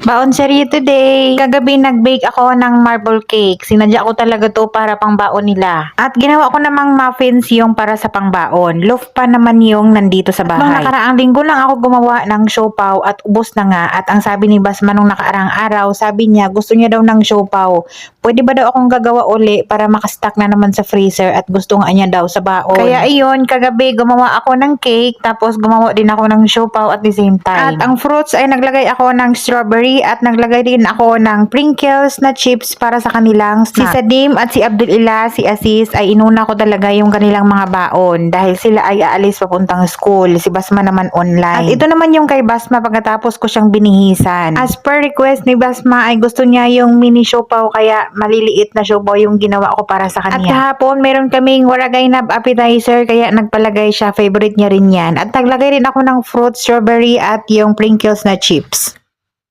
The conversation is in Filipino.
Baon serye today. Kagabi nag-bake ako ng marble cake. Sinadya ko talaga to para pang baon nila. At ginawa ko namang muffins yung para sa pangbaon. Loaf pa naman yung nandito sa bahay. Nung nakaraang linggo lang ako gumawa ng siopaw at ubos na nga. At ang sabi ni Basma nung nakaraang araw, sabi niya gusto niya daw ng siopaw. Pwede ba daw akong gagawa uli para makastock na naman sa freezer at gusto nga niya daw sa baon. Kaya iyon, kagabi gumawa ako ng cake tapos gumawa din ako ng siopaw at the same time. At ang fruits ay naglagay ako ng strawberry at naglagay din ako ng Pringles na chips para sa kanilang snack. Si Sadim at si Abdulila, si Aziz ay inuna ko talaga yung kanilang mga baon dahil sila ay aalis papuntang school. Si Basma naman online. At ito naman yung kay Basma pagkatapos ko siyang binihisan. As per request ni Basma ay gusto niya yung mini siopaw kaya maliliit na siopaw yung ginawa ko para sa kanya. At kahapon meron kaming waragaynab appetizer kaya nagpalagay siya. Favorite niya rin yan. At naglagay rin ako ng fruit, strawberry at yung Pringles na chips.